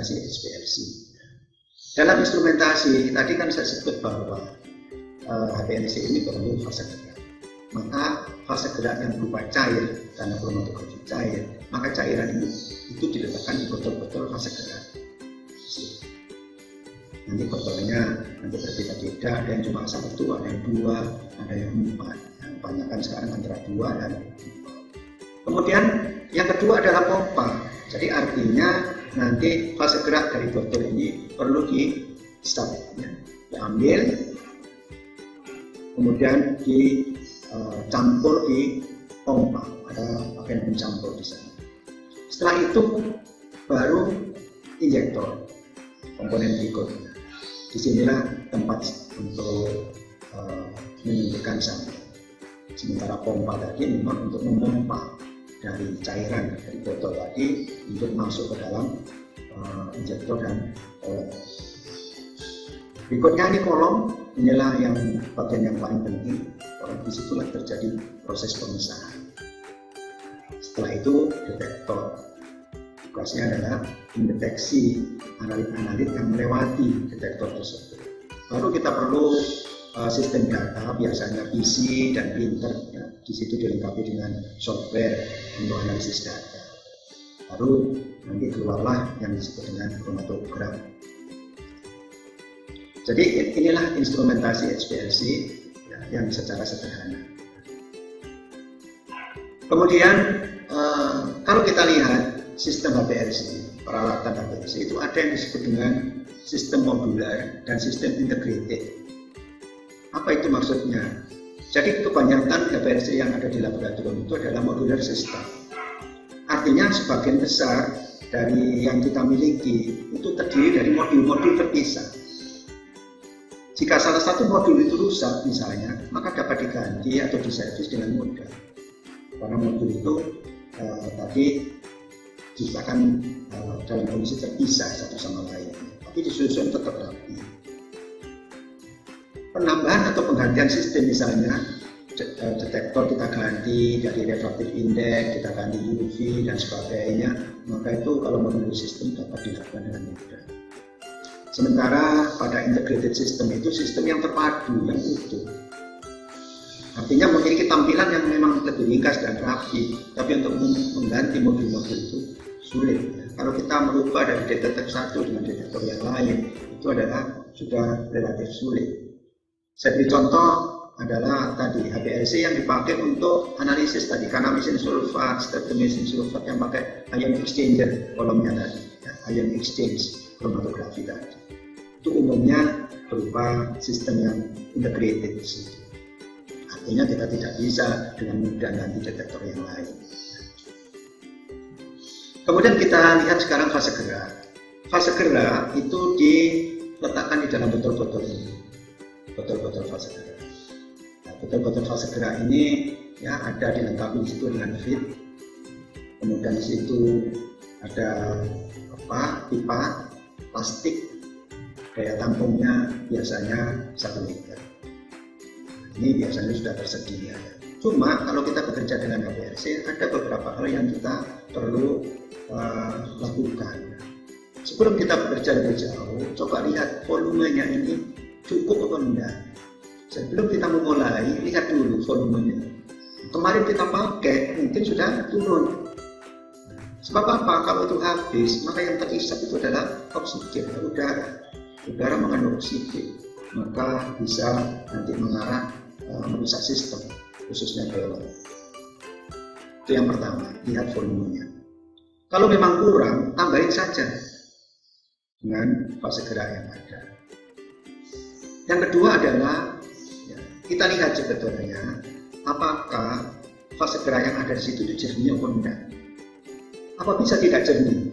instrumentasi HPLC. Dalam instrumentasi tadi kan saya sebut bahwa HPLC ini perlu fase gerak. Maka fase gerak yang berupa cair, karena kromatografi cair, maka cairan itu diletakkan di botol-botol fase gerak. Nanti botolnya nanti berbeda-beda, ada yang cuma 1, ada yang 2, ada yang 4. Kebanyakan sekarang antara 2 dan 4. Kemudian yang kedua adalah pompa. Jadi artinya nanti fase gerak dari botol ini perlu di-stop, ya. Diambil, kemudian dicampur di pompa, ada bagian pencampur di sana. Setelah itu baru injektor, komponen berikutnya. Disinilah tempat untuk menyuntikkan sampel. Sementara pompa tadi memang untuk memompa dari cairan dari botol tadi untuk masuk ke dalam injektor dan kolom. Berikutnya ini kolom, inilah yang bagian yang paling penting. Karena disitulah terjadi proses pemisahan. Setelah itu detektor. Tugasnya adalah mendeteksi analit-analit yang melewati detektor tersebut. Baru kita perlu sistem data, biasanya PC dan printer, ya. Di situ dilengkapi dengan software untuk analisis data. Baru nanti keluarlah yang disebut dengan kromatogram. Jadi inilah instrumentasi HPLC, ya, yang secara sederhana. Kemudian kalau kita lihat sistem HPLC, peralatan HPLC itu ada yang disebut dengan sistem modular dan sistem integrated. Apa itu maksudnya? Jadi kebanyakan HPLC yang ada di laboratorium itu adalah modular system. Artinya sebagian besar dari yang kita miliki itu terdiri dari modul-modul terpisah. Jika salah satu modul itu rusak misalnya, maka dapat diganti atau diservis dengan mudah. Karena modul itu tadi diciptakan dalam kondisi terpisah satu sama lain, tapi disusun tetap rapi. Penambahan atau penggantian sistem misalnya, detektor kita ganti dari refractive index, kita ganti UV dan sebagainya, maka itu kalau menunggu sistem dapat dilakukan dengan mudah. Sementara pada integrated system itu sistem yang terpadu, yang utuh. Artinya memiliki tampilan yang memang lebih ringkas dan rapi, tapi untuk mengganti modul-modul itu sulit. Kalau kita merubah dari detektor satu dengan detektor yang lain, itu adalah sudah relatif sulit. Saya beri contoh adalah tadi HPLC yang dipakai untuk analisis tadi, kanamisin sulfat, streptomycin sulfat yang pakai ion exchanger kolomnya tadi, ya, ion exchange kromatografi tadi. Itu umumnya berupa sistem yang integrated. Artinya kita tidak bisa dengan mudah ganti detektor yang lain. Kemudian kita lihat sekarang fase gerak. Fase gerak itu diletakkan di dalam botol-botol ini. Botol-botol fase gerak. Nah, botol-botol fase gerak ini ya ada dilengkapi di situ dengan feed. Kemudian di situ ada pipa plastik, daya tampungnya biasanya 1 liter. Ini biasanya sudah tersedia. Cuma kalau kita bekerja dengan HPLC ada beberapa hal yang kita perlu lakukan. Sebelum kita bekerja lebih jauh, coba lihat volumenya ini cukup atau enggak. Sebelum kita memulai, lihat dulu volumenya. Kemarin kita pakai mungkin sudah turun. Sebab apa? Kalau itu habis, maka yang terhisap itu adalah oksigen, udara. Udara mengandung oksigen, maka bisa nanti mengarah merusak sistem, khususnya belon. Itu yang pertama, lihat volumenya. Kalau memang kurang, tambahin saja dengan fase gerak yang ada. Yang kedua adalah ya, kita lihat sebetulnya apakah fase gerak yang ada di situ itu jernih atau enggak. Apa bisa tidak jernih?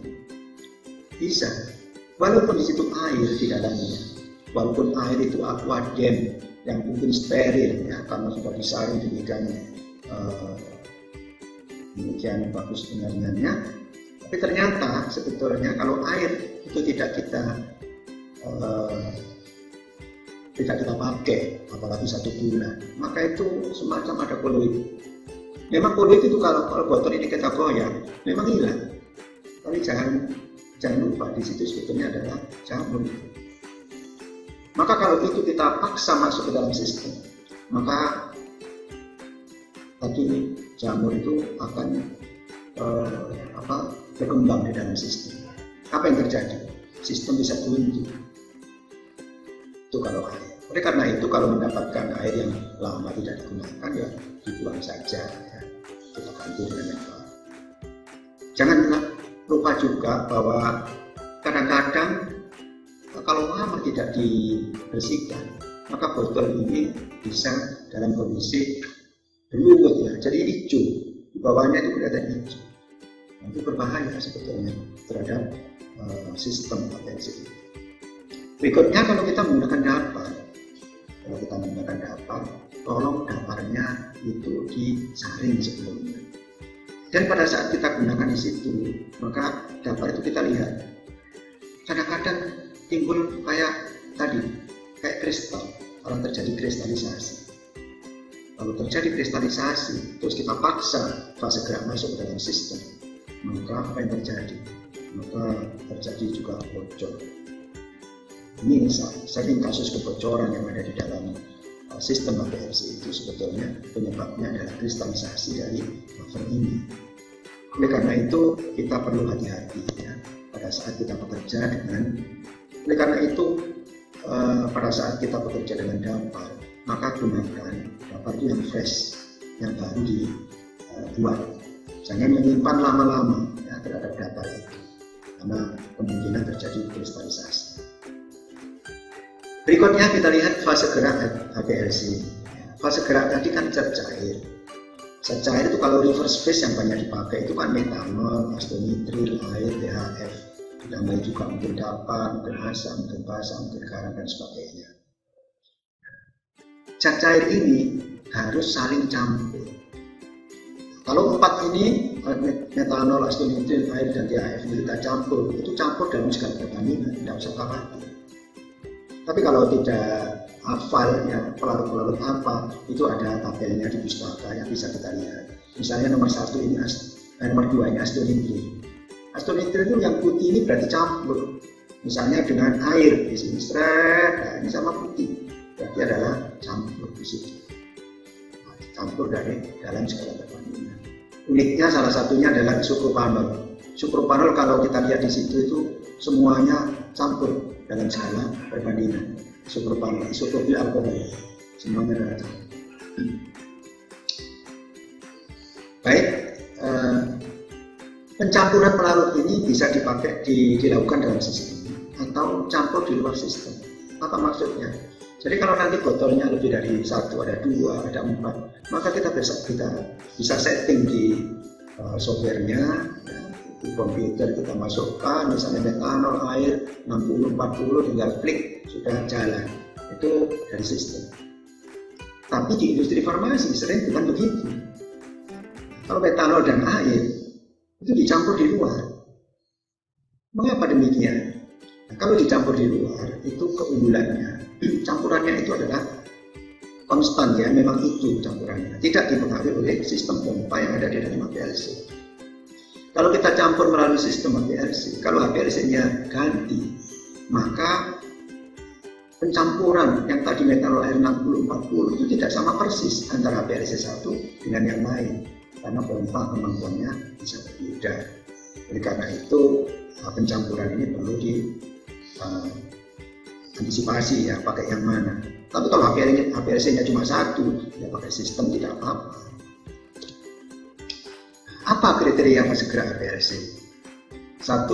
Bisa. Walaupun di situ air di dalamnya, walaupun air itu aquadem yang mungkin steril ya karena sudah disaring demikian bagus penyaringannya, tapi ternyata sebetulnya kalau air itu tidak kita pakai, apalagi 1 bulan, maka itu semacam ada poluit. Memang poluit itu kalau botol ini kita goyang, memang hilang. Tapi jangan jangan lupa di situ sebetulnya adalah jamur. Maka kalau itu kita paksa masuk ke dalam sistem, maka tadi jamur itu akan berkembang di dalam sistem. Apa yang terjadi? Sistem bisa buntu. Itu kalau air. Oleh karena itu kalau mendapatkan air yang lama tidak digunakan ya dibuang saja, ya. Kita ganti dengan yang baru. Jangan lupa juga bahwa kadang-kadang kalau lama tidak dibersihkan, maka botol ini bisa dalam kondisi berlumut, ya, jadi hijau. Di bawahnya itu kelihatan hijau. Itu berbahaya sebetulnya terhadap sistem APLC. Berikutnya kalau kita menggunakan dapar, tolong daparnya itu disaring sebelumnya. Dan pada saat kita gunakan di situ, maka dapar itu kita lihat kadang-kadang timbul kayak kristal kalau terjadi kristalisasi. Kalau terjadi kristalisasi, terus kita paksa fase gerak masuk ke dalam sistem, maka apa yang terjadi? Maka terjadi juga bocor. Ini sering kasus kebocoran yang ada di dalam sistem APLC itu sebetulnya penyebabnya adalah kristalisasi dari buffer ini. Oleh karena itu kita perlu hati-hati, ya, pada saat kita bekerja dengan. Oleh karena itu pada saat kita bekerja dengan dapar, maka gunakan dapar itu yang fresh, yang baru dibuat. Jangan menyimpan lama-lama, ya, terhadap dapar itu, karena kemungkinan terjadi kristalisasi. Berikutnya kita lihat fase gerak APLC. Fase gerak tadi kan zat cair. Zat cair itu kalau reverse phase yang banyak dipakai itu kan metanol, astonitril, air, DHF. Ditambah juga mungkin dapar, mungkin asam, mungkin basa, mungkin garam, dan sebagainya. Zat cair ini harus saling campur. Kalau 4 ini, metanol, astonitril, air, dan DHF ini kita campur, itu campur dalam segala perbandingan, tidak usah khawatir. Tapi kalau tidak hafal, ya, pelarut-pelarut apa, itu ada tabelnya di pustaka yang bisa kita lihat. Misalnya nomor 1 ini, nomor 2 ini astonitril. Astonitril itu yang putih ini berarti campur. Misalnya dengan air di sini, nah ini sama putih, berarti adalah campur di situ. Nah, campur dari dalam segala perbandingan. Uniknya salah satunya adalah isopropanol. Isopropanol kalau kita lihat di situ itu semuanya campur dalam skala perbandingan. Isopropanol, isopropil alkohol, semuanya adalah campur. Baik, pencampuran pelarut ini bisa dilakukan dalam sistem atau campur di luar sistem. Apa maksudnya? Jadi kalau nanti botolnya lebih dari 1, ada 2, ada 4, maka kita bisa setting di softwarenya, ya, di komputer kita masukkan misalnya metanol, air 60-40, tinggal klik sudah jalan. Itu dari sistem. Tapi di industri farmasi sering bukan begitu. Kalau metanol dan air itu dicampur di luar. Mengapa demikian? Nah, kalau dicampur di luar, itu keunggulannya, campurannya itu adalah konstan, ya, memang itu campurannya, tidak dipengaruhi oleh sistem pompa yang ada di dalam APLC. Kalau kita campur melalui sistem APLC, kalau APLC-nya ganti, maka pencampuran yang tadi metanol air 60-40 itu tidak sama persis antara APLC 1 dengan yang lain, karena pompa kemampuannya bisa berbeda. Oleh karena itu pencampuran ini perlu antisipasi, ya, pakai yang mana. Tapi kalau APLC-nya cuma 1, ya pakai sistem tidak apa-apa. Apa kriteria fase gerak APLC? 1,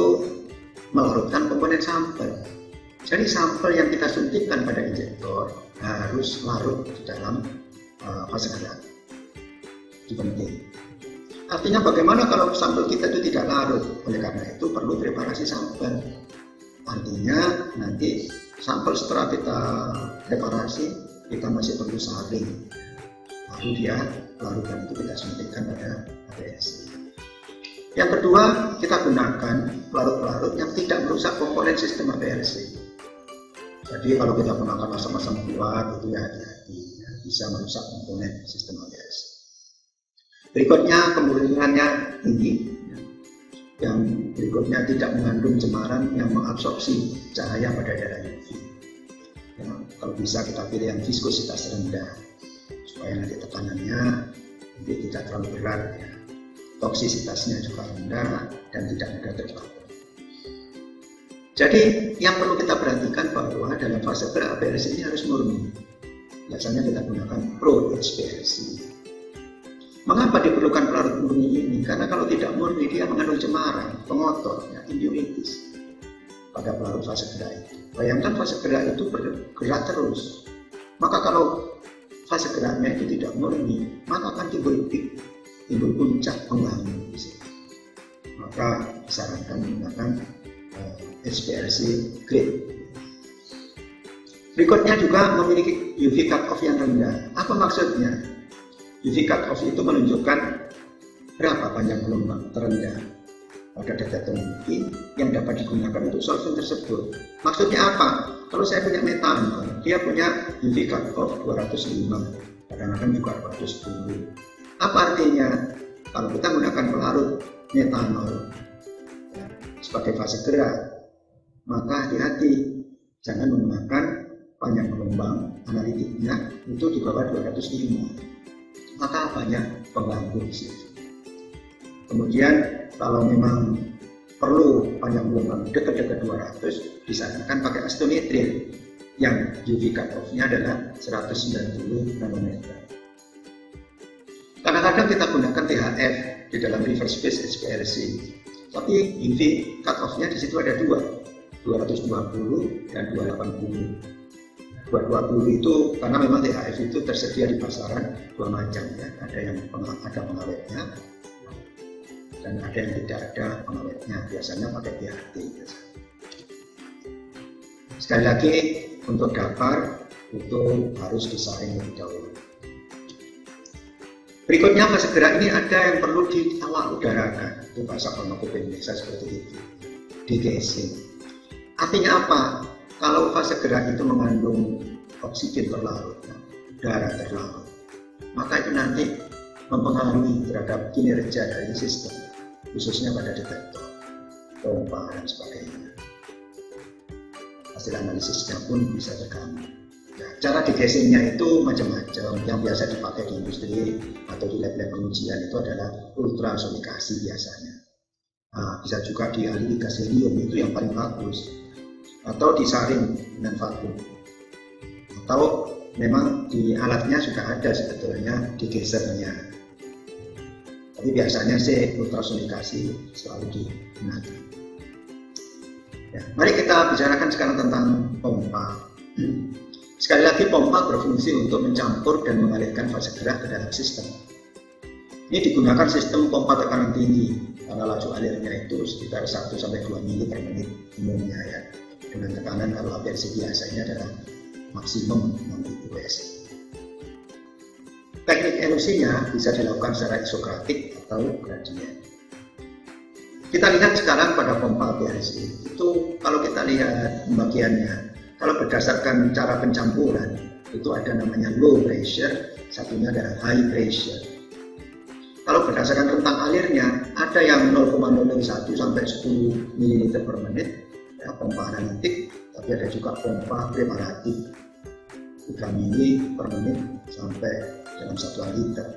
melarutkan komponen sampel. Jadi sampel yang kita suntikkan pada injektor harus larut di dalam fase gerak. Itu penting. Artinya bagaimana kalau sampel kita itu tidak larut? Oleh karena itu perlu preparasi sampel. Artinya nanti sampel setelah kita preparasi, kita masih perlu saring. Lalu dia larutan itu kita suntikkan pada APLC. Yang kedua, kita gunakan pelarut-pelarut yang tidak merusak komponen sistem APLC. Jadi kalau kita gunakan asam-asam kuat, itu ya hati-hati, ya, bisa merusak komponen sistem APLC. Berikutnya kemungkinannya tinggi. yang berikutnya tidak mengandung cemaran yang mengabsorpsi cahaya pada daerah UV. Ya, kalau bisa kita pilih yang viskositas rendah supaya nanti tekanannya nanti tidak terlalu berat, ya. Toksisitasnya juga rendah dan tidak mudah terbakar. Jadi yang perlu kita perhatikan bahwa dalam fase gerak HPLC ini harus murni. Biasanya kita gunakan Pro HPLC. Mengapa diperlukan pelarut murni ini? Karena kalau tidak murni dia mengandung cemaran, pengotor, ya, impurities pada pelarut fase gerak itu. Bayangkan fase gerak itu bergerak terus. Maka kalau fase geraknya itu tidak murni, maka akan timbul peak, timbul puncak pembangun di situ. Maka disarankan menggunakan HPLC grade. Berikutnya juga memiliki UV cut-off yang rendah. Apa maksudnya? UV cut-off itu menunjukkan berapa panjang gelombang terendah pada detektor UV yang dapat digunakan untuk solvent tersebut. Maksudnya apa? Kalau saya punya metanol, dia punya UV cut-off 205, kadang-kadang juga 210. Apa artinya? Kalau kita menggunakan pelarut metanol sebagai fase gerak, maka hati-hati, jangan menggunakan panjang gelombang analitiknya itu di bawah 205, maka banyak pengganggu di situ. Kemudian kalau memang perlu panjang gelombang dekat-dekat 200, disarankan pakai acetonitril yang UV cut-off-nya adalah 190 nanometer. Kadang-kadang kita gunakan THF di dalam reverse phase HPLC, tapi UV cut-off-nya di situ ada dua, 220 dan 280. 220 itu karena memang THF itu tersedia di pasaran dua macam, ya. Ada yang ada pengawetnya dan ada yang tidak ada pengawetnya. Biasanya pakai PHT. Sekali lagi untuk dapar itu harus disaring lebih dahulu. Berikutnya fase gerak ini ada yang perlu diawak udarakan. Itu bahasa farmakopedisa seperti itu. Degassing. Artinya apa? Kalau fase gerak itu mengandung oksigen terlarut, udara terlarut, maka itu nanti mempengaruhi terhadap kinerja dari sistem, khususnya pada detektor, pompa, dan sebagainya. Hasil analisisnya pun bisa terganggu. Ya, cara degassingnya itu macam-macam. Yang biasa dipakai di industri atau di lab-lab pengujian itu adalah ultrasonikasi biasanya. Nah, bisa juga dialiri gas helium, itu yang paling bagus. Atau disaring dengan vakum, atau memang di alatnya sudah ada sebetulnya degassernya, tapi biasanya sih ultrasonikasi selalu digunakan. Ya, mari kita bicarakan sekarang tentang pompa. Sekali lagi, pompa berfungsi untuk mencampur dan mengalirkan fase gerak ke dalam sistem. Ini digunakan sistem pompa tekanan tinggi karena laju alirnya itu sekitar 1-2 mili per menit umumnya, ya. Dengan tekanan kalau HPLC biasa ini adalah maksimum 6.000 W. Teknik elusinya bisa dilakukan secara isokratik atau gradien. Kita lihat sekarang pada pompa HPLC itu, kalau kita lihat pembagiannya, kalau berdasarkan cara pencampuran itu ada namanya low pressure, satunya adalah high pressure. Kalau berdasarkan rentang alirnya, ada yang 0,01 sampai 10 ml per menit, ya, pompa analitik, tapi ada juga pompa preparatif 3 mili per menit sampai dalam 1 liter.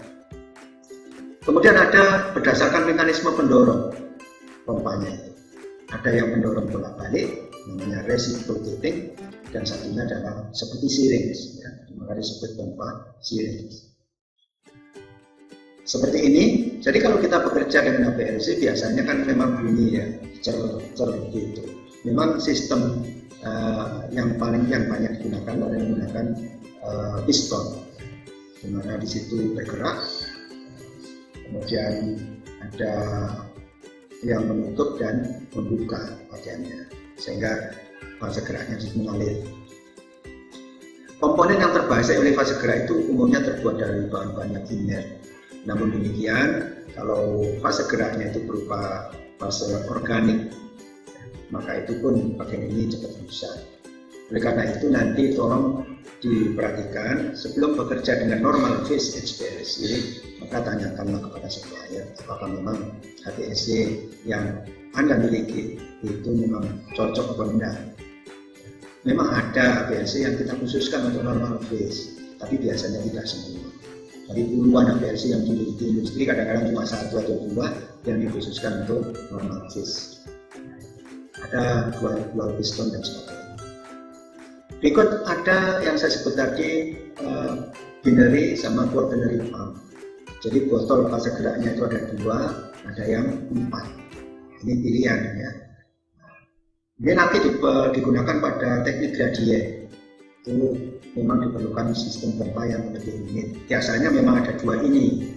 Kemudian ada berdasarkan mekanisme pendorong pompanya itu. Ada yang mendorong bolak-balik, namanya reciprocating, dan satunya adalah seperti syringe, ya, maka disebut pompa syringe. Seperti ini. Jadi kalau kita bekerja dengan HPLC biasanya kan memang bunyi, ya, cer gitu. Memang sistem yang banyak digunakan adalah menggunakan piston, di mana di situ bergerak, kemudian ada yang menutup dan membuka bagiannya sehingga fase geraknya mengalir. Komponen yang terbahasai oleh fase gerak itu umumnya terbuat dari bahan-bahan yang inert. Namun demikian, kalau fase geraknya itu berupa fase organik, maka itu pun bagian ini cepat rusak. Oleh karena itu nanti tolong diperhatikan sebelum bekerja dengan normal phase HPLC, maka tanyakanlah kepada supplier apakah memang HPLC yang Anda miliki itu memang cocok atau tidak. Memang ada HPLC yang kita khususkan untuk normal phase, tapi biasanya tidak semua. Dari puluhan HPLC yang dimiliki industri, kadang-kadang cuma 1 atau 2 yang dikhususkan untuk normal phase. Ada dual piston dan sebagainya. Berikut ada yang saya sebut tadi binary sama quaternary pump. Jadi botol fase geraknya itu ada 2, ada yang 4. Ini pilihan ya. Ini nanti digunakan pada teknik gradient. Itu memang diperlukan sistem pompa yang lebih rumit. Biasanya memang ada 2 ini.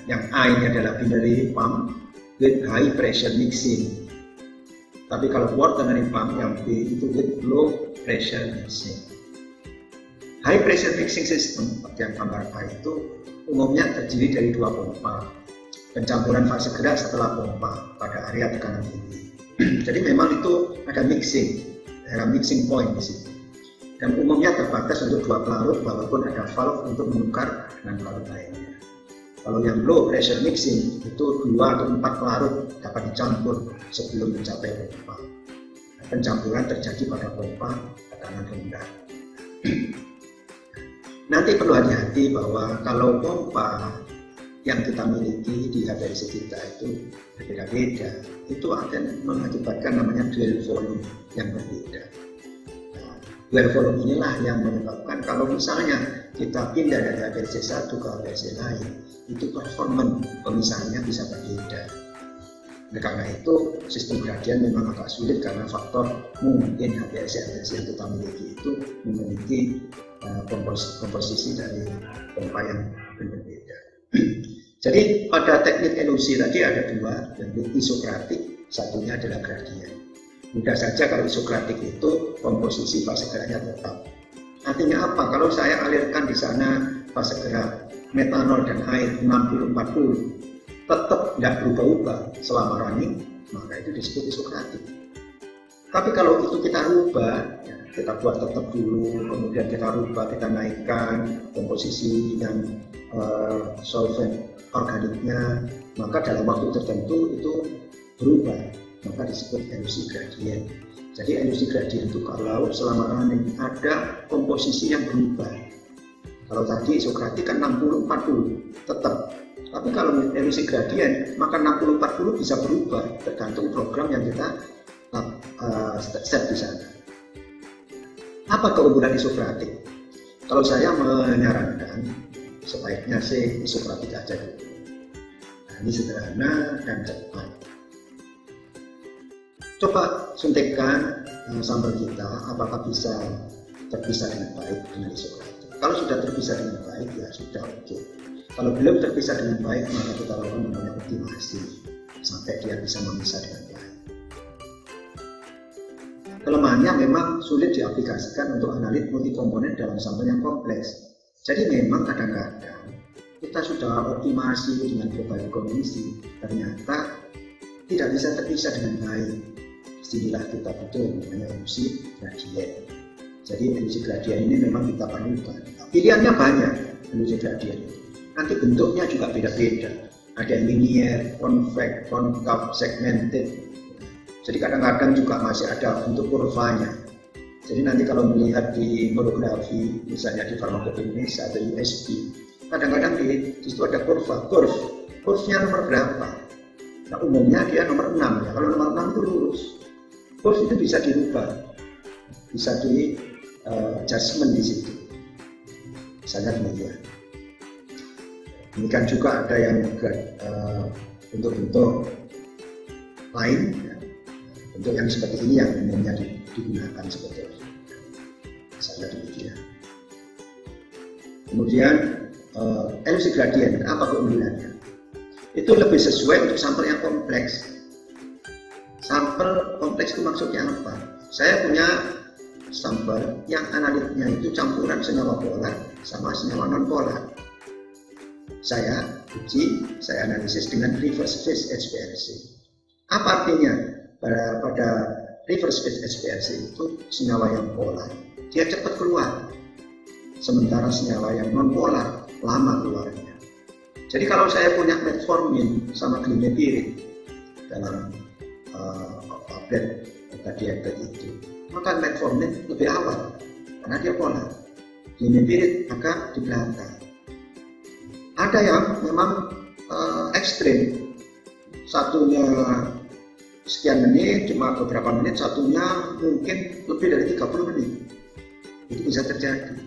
Yang A ini adalah binary pump with high pressure mixing. Tapi kalau quaternary pump yang B itu with low pressure mixing. High pressure mixing system seperti yang gambar A itu umumnya terdiri dari 2 pompa. Pencampuran fase gerak setelah pompa pada area tekanan tinggi. Jadi memang itu ada mixing, ada mixing point di situ. Dan umumnya terbatas untuk 2 pelarut, walaupun ada valve untuk menukar dengan pelarut lainnya. Kalau yang low pressure mixing itu 2 atau 4 pelarut dapat dicampur sebelum mencapai pompa. Pencampuran terjadi pada pompa tekanan rendah. Nanti perlu hati-hati bahwa kalau pompa yang kita miliki di HPLC kita itu berbeda-beda, itu akan mengakibatkan namanya dual volume yang berbeda. Nah, dual volume inilah yang menyebabkan kalau misalnya kita pindah dari HPLC 1 ke HPLC lain, itu performan pemisahannya bisa berbeda. Nah, karena itu sistem gradient memang agak sulit karena faktor mungkin HPLC yang kita miliki itu memiliki komposisi dari pompa yang berbeda. Jadi pada teknik LUC tadi ada 2, teknik isokratik, satunya adalah gradient. Mudah saja kalau isokratik itu komposisi fase geraknya tetap. Artinya apa? Kalau saya alirkan di sana fase gerak metanol dan air 60-40 tetap tidak berubah-ubah selama running, maka itu disebut isokratik. Tapi kalau itu kita rubah, ya, kita buat tetap dulu, kemudian kita rubah, kita naikkan komposisi dan solvent organiknya, maka dalam waktu tertentu itu berubah, maka disebut LUC gradient. Jadi LUC gradient itu kalau selama running ada komposisi yang berubah. Kalau tadi isokratik kan 60-40 tetap, tapi kalau LUC gradient maka 60-40 bisa berubah tergantung program yang kita set di sana. Apa keunggulan isokratik? Kalau saya menyarankan sebaiknya sih isokratik aja dulu. Nah, ini sederhana dan cepat. Coba suntikkan sampel kita apakah bisa terpisah dengan baik dengan isokratik. Kalau sudah terpisah dengan baik ya sudah oke. Kalau belum terpisah dengan baik maka kita lakukan namanya optimasi sampai dia bisa memisah dengan baik. Kelemahannya memang sulit diaplikasikan untuk analit multikomponen dalam sampel yang kompleks. Jadi memang kadang-kadang kita sudah optimasi dengan berbagai kondisi, ternyata tidak bisa terpisah dengan baik. Disinilah kita butuh namanya LUC gradient. Jadi LUC gradient ini memang kita perlukan. Pilihannya banyak LUC gradient. Nanti bentuknya juga beda-beda. Ada yang linear, convex, concave, segmented. Jadi kadang-kadang juga masih ada bentuk kurvanya. Jadi nanti kalau melihat di monografi, misalnya di farmakokinesis atau USB, kadang-kadang di situ ada kurva, kurvnya nomor berapa? Nah umumnya dia nomor 6 ya. Kalau nomor 6 itu lurus. Kurv itu bisa dirubah, bisa di adjustment di situ. Misalnya demikian. Demikian juga ada yang bentuk-bentuk lain. Ya. Bentuk yang seperti ini yang umumnya digunakan sebetulnya. Misalnya demikian. Kemudian LUC gradient, apa keunggulannya? Itu lebih sesuai untuk sampel yang kompleks. Sampel kompleks itu maksudnya apa? Saya punya sampel yang analitnya itu campuran senyawa polar sama senyawa non polar. Saya uji, saya analisis dengan reverse phase HPLC. Apa artinya? Pada reverse phase HPLC itu senyawa yang polar, dia cepat keluar. sementara senyawa yang non-polar lama keluarnya. Jadi kalau saya punya metformin sama glimepirid dalam tablet obat diabetes itu, maka metformin lebih awal karena dia polar, glimepirid agak di belakang. Ada yang memang ekstrim, satunya sekian menit, cuma beberapa menit, satunya mungkin lebih dari 30 menit. Itu bisa terjadi.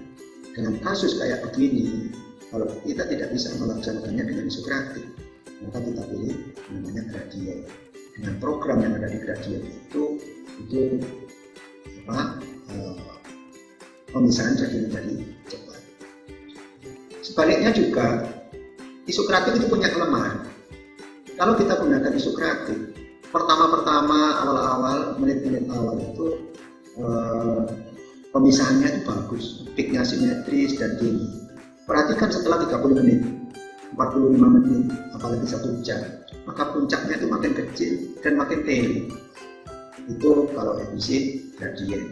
Dengan kasus kayak begini, kalau kita tidak bisa melaksanakannya dengan isokratik, maka kita pilih namanya gradien. Dengan program yang ada di gradien itu pemisahan jadi menjadi cepat. Sebaliknya juga, isokratik itu punya kelemahan. Kalau kita gunakan isokratik, pertama-tama awal-awal, menit-menit awal itu pemisahannya itu bagus, peaknya simetris dan tinggi. Perhatikan setelah 30 menit, 45 menit, apalagi 1 jam, maka puncaknya itu makin kecil dan makin tinggi. Itu kalau efisi gradien.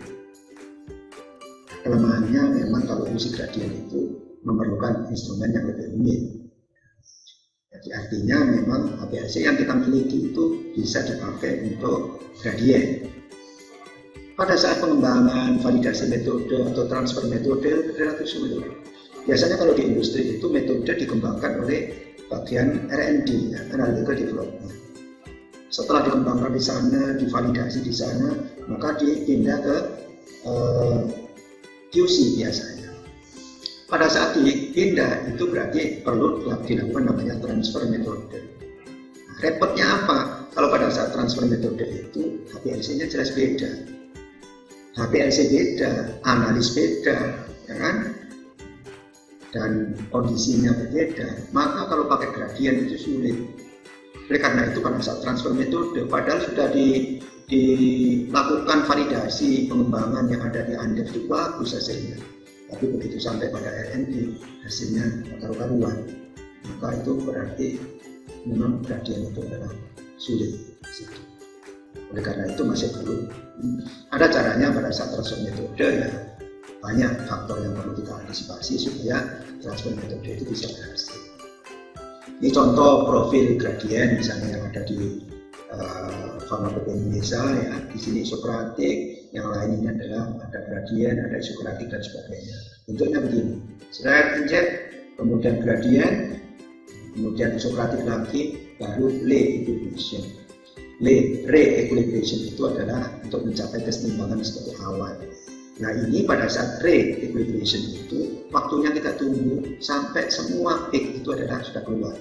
Kelemahannya memang kalau efisi gradien itu memerlukan instrumen yang lebih rumit. Jadi artinya memang HPLC yang kita miliki itu bisa dipakai untuk gradien. Pada saat pengembangan validasi metode atau transfer metode relatif sulit. Biasanya kalau di industri itu metode dikembangkan oleh bagian R&D, Analytical Development. Setelah dikembangkan di sana, divalidasi di sana, maka dipindah ke QC biasanya. Pada saat dipindah itu berarti perlu dilakukan namanya transfer metode. Nah, repotnya apa? Kalau pada saat transfer metode itu HPLC-nya jelas beda. HPLC beda, analis beda, ya kan? Dan kondisinya berbeda. Maka kalau pakai gradien itu sulit. Oleh karena itu pada saat transfer metode, padahal sudah dilakukan validasi pengembangan yang ada di Andes itu bagus hasilnya. Tapi begitu sampai pada R&D hasilnya karu-karuan, maka itu berarti memang gradien itu adalah sulit. Oleh karena itu masih perlu ada caranya pada saat transfer metode, ya banyak faktor yang perlu kita antisipasi supaya transfer metode itu bisa berhasil. Ini contoh profil gradien misalnya yang ada di Farmakope Indonesia, ya di sini isokratik, yang lain ini adalah ada gradien, ada isokratik dan sebagainya. Bentuknya begini, slide inject, kemudian gradien, kemudian isokratik lagi, baru re-equilibration. Re-equilibration itu adalah untuk mencapai keseimbangan seperti awal. Nah ini pada saat re-equilibration itu waktunya kita tunggu sampai semua peak itu adalah sudah keluar.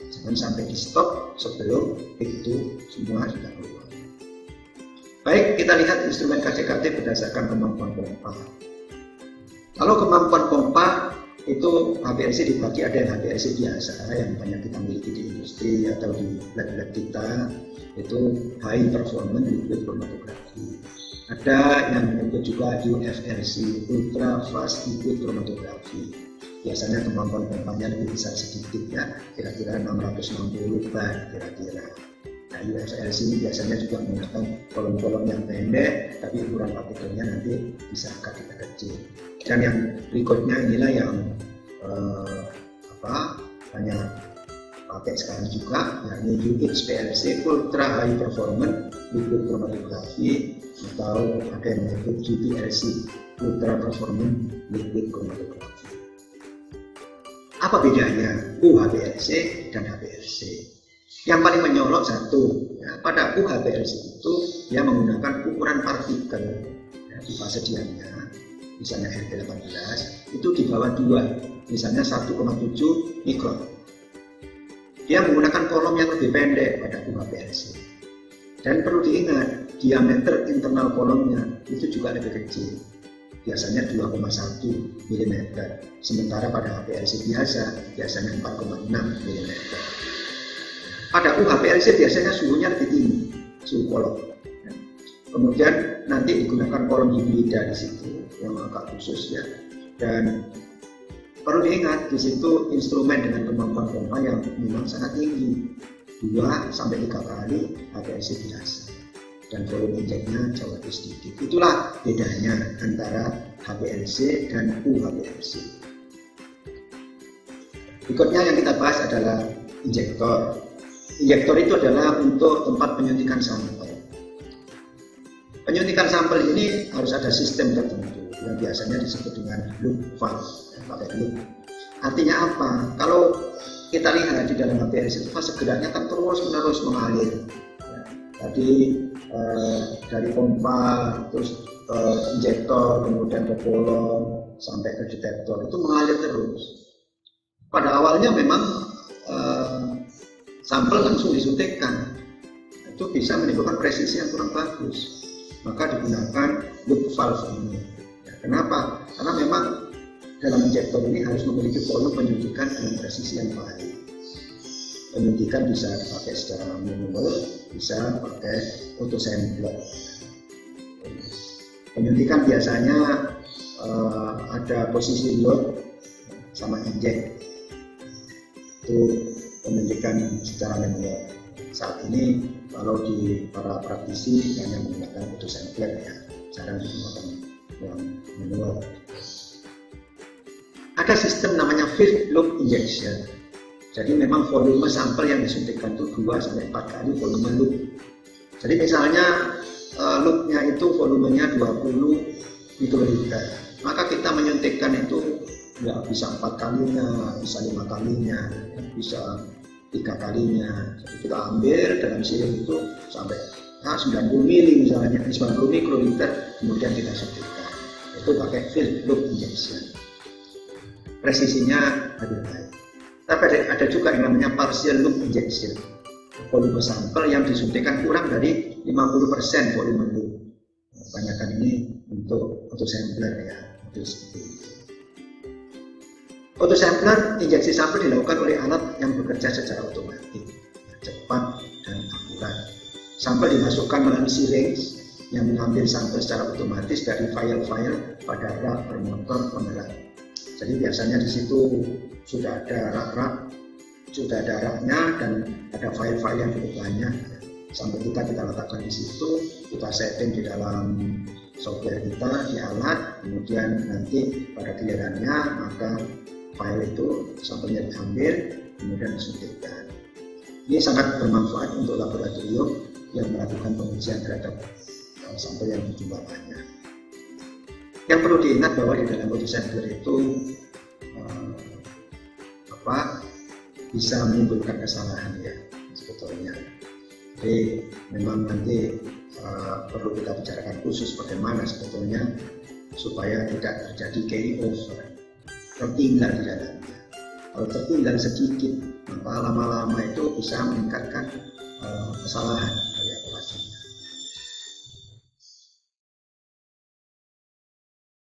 Jangan sampai di stop sebelum itu semua sudah keluar. Baik, kita lihat instrumen KCKT berdasarkan kemampuan pompa. Kalau kemampuan pompa itu HPLC dibagi, ada yang HPLC biasa yang banyak kita miliki di industri atau di lab-lab kita, itu high performance liquid chromatography. Ada yang menyebut juga UFLC, ultra fast liquid chromatography. Biasanya kemampuan pompanya lebih besar sedikit, ya, kira-kira 660 bar kira-kira. Nah, UFLC ini biasanya juga menggunakan kolom-kolom yang pendek, tapi ukuran partikelnya nanti bisa agak kecil. Dan yang berikutnya inilah yang banyak pakai sekarang juga, yakni UHPLC, ultra high performance liquid chromatography, atau ada yang menyebut UPLC, ultra performance liquid chromatography. Apa bedanya UHPLC dan HPLC? Yang paling menyorot satu, ya, pada UHPLC itu dia menggunakan ukuran partikel, ya, di fase diamnya, misalnya RT18 itu di bawah 2, misalnya 1,7 mikron. Dia menggunakan kolom yang lebih pendek pada UHPLC. Dan perlu diingat, diameter internal kolomnya itu juga lebih kecil, biasanya 2,1 mm, sementara pada HPLC biasanya 4,6 mm. Pada UHPLC biasanya suhunya lebih tinggi, suhu kolom. Kemudian nanti digunakan kolom hibrida di situ yang agak khusus, ya. Dan perlu diingat di situ instrumen dengan kemampuan pompa yang memang sangat tinggi, 2-3 kali HPLC biasa. dan volume injeknya jauh lebih sedikit. Itulah bedanya antara HPLC dan UHPLC. Berikutnya yang kita bahas adalah injektor. Injektor itu adalah untuk tempat penyuntikan sampel. Penyuntikan sampel ini harus ada sistem tertentu yang biasanya disebut dengan loop valve, pakai loop. Artinya apa? Kalau kita lihat di dalam HPLC itu fase geraknya kan terus-menerus mengalir. Tadi dari pompa, terus injektor, kemudian ke bolong, sampai ke detektor, itu mengalir terus. Pada awalnya memang sampel langsung disuntikkan, itu bisa menimbulkan presisi yang kurang bagus. Maka digunakan loop valve ini. Ya, kenapa? Karena memang dalam injektor ini harus memiliki volume penyuntikan dengan presisi yang baik. Penyuntikan bisa dipakai secara manual, bisa pakai autosampler. Penyuntikan biasanya ada posisi load sama inject. Itu penyuntikan secara manual. Saat ini kalau di para praktisi hanya menggunakan autosampler, ya, jarang digunakan yang manual. Ada sistem namanya fifth loop injection. Jadi memang volume sampel yang disuntikkan itu 2-4 kali volume loop. Jadi misalnya loopnya itu volumenya 20 mikroliter, maka kita menyuntikkan itu ya bisa 4 kalinya, bisa 5 kalinya, bisa 3 kalinya. Jadi kita ambil dalam siring itu sampai 90 mili misalnya, 90 mikroliter, kemudian kita suntikkan. Itu pakai fifth loop injection. Presisinya lebih baik. Tapi ada juga yang namanya partial loop injection. Volume sampel yang disuntikkan kurang dari 50% volume loop. Kebanyakan ini untuk autosampler, ya. Autosampler, injeksi sampel dilakukan oleh alat yang bekerja secara otomatis, cepat dan akurat. Sampel dimasukkan melalui syringe yang mengambil sampel secara otomatis dari file-file pada rak bermotor penggerak. Jadi biasanya di situ sudah ada rak-rak, sudah ada raknya, dan ada file-file yang cukup banyak. Sampai kita letakkan di situ, kita setting di dalam software kita, di alat, kemudian nanti pada gilirannya maka file itu sampelnya diambil, kemudian disuntikkan. Ini sangat bermanfaat untuk laboratorium yang melakukan pengujian terhadap sampel yang berjumlah banyak. Yang perlu diingat bahwa di dalam autosampler itu bisa menimbulkan kesalahan, ya, sebetulnya. Jadi memang nanti perlu kita bicarakan khusus bagaimana sebetulnya supaya tidak terjadi carry over, tertinggal di dalamnya. Kalau tertinggal sedikit, maka lama-lama itu bisa meningkatkan kesalahan.